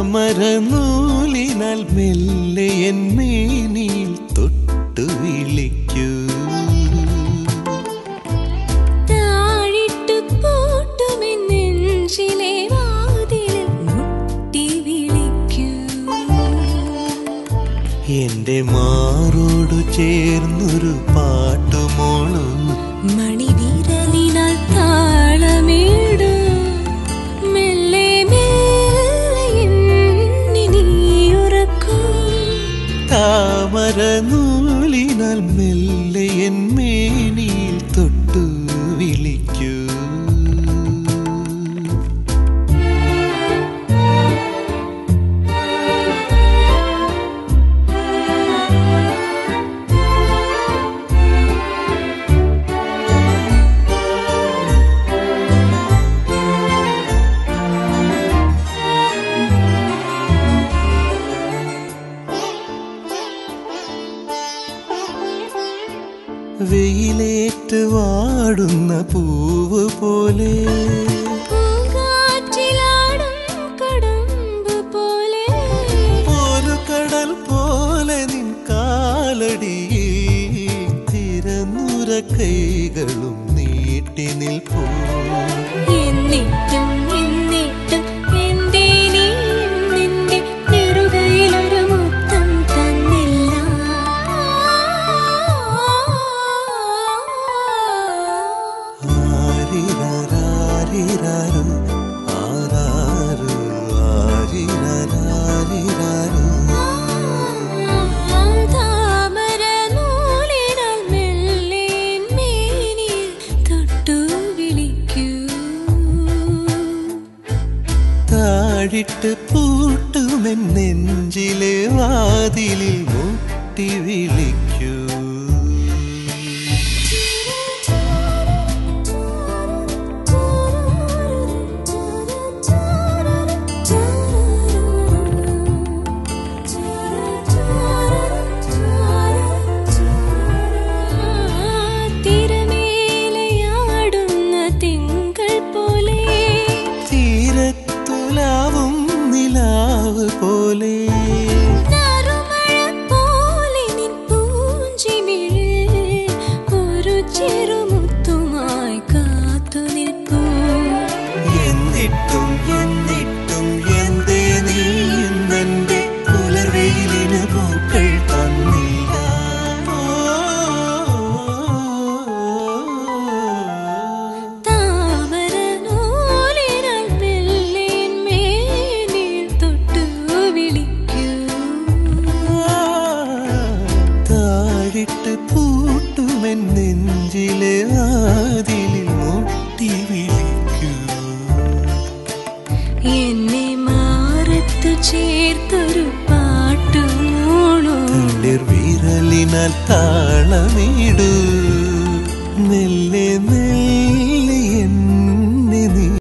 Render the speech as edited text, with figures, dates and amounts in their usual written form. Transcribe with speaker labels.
Speaker 1: താമരനൂലിനാൽ മെല്ലെ എൻ മേനിയിൽ തൊട്ടു വിളിക്കൂ.
Speaker 2: താഴിട്ടു പൂട്ടുമെന്നെഞ്ചിലെ വാതിലിൽ മുട്ടി വിളിക്കൂ.
Speaker 1: എന്റെ മാറോടു ചേർന്നൊരു പാട്ടുമോളൂ.
Speaker 2: മണിവിരലിനാൽ താളമിടൂ. മെല്ലെ മെല്ലെ എന്നെ നീ ഉറക്കൂ.
Speaker 1: താമരനൂലിനാൽ മെല്ലെ എൻ മേനിയിൽ തൊട്ടു വിളിക്കൂ. വെയിലേറ്റ് വാടുന്ന പൂവ് പോലെ,
Speaker 2: പൂങ്കാറ്റിലാടും കടമ്പ് പോലെ,
Speaker 1: ഒരു കടൽ പോലെ നിൻ കാലടിയിൽ തിരനുര കൈകളും നീട്ടി നിൽപ്പൂ.
Speaker 2: എന്നിട്ടും എന്നിട്ടും എന്തേ നീ നിന്റെ നെറുകയിലൊരു മുത്തം തന്നില്ല?
Speaker 1: ആരിരാരിരാരു ആരാരു ആരിരാരിരാരു.
Speaker 2: താമരനൂലിനാൽ മെല്ലെ മേനിയിൽ തൊട്ടു വിളിക്കൂ.
Speaker 1: താഴിട്ട് പൂട്ടുമെൻ നെഞ്ചിലെ വാതിലിൽ മുട്ടി വിളിക്കൂ.
Speaker 2: തിരമേലയാടുന്ന തിങ്കൾ പോലെ,
Speaker 1: തീരത്തുലാവും നിലാവ് പോലെ,
Speaker 2: നറുമഴ പോലെ നിൻ പൂഞ്ചിമിഴിൽ ഒരു ചെറുമുത്തുമായി കാത്തു നിൽപ്പൂ.
Speaker 1: എന്നിട്ടും എന്നിട്ടും എന്തേ നീ ഇന്നെന്റെ പുലർവെയിലിന് പൂക്കൾ തന്നില്ല?
Speaker 2: താമരനൂലിനാൽ മെല്ലെ മേനിയിൽ തൊട്ടു വിളിക്കൂ.
Speaker 1: താഴിട്ട് പൂട്ടുമെൻ നെഞ്ചിലെ വാതിലിൽ മുട്ടി വിളിക്കൂ.
Speaker 2: എന്നെ മാറത്തു ചേർത്തൊരു പാട്ടുമോളൂ.
Speaker 1: വിരലിനാൽ താളമിടൂ. മെല്ലെ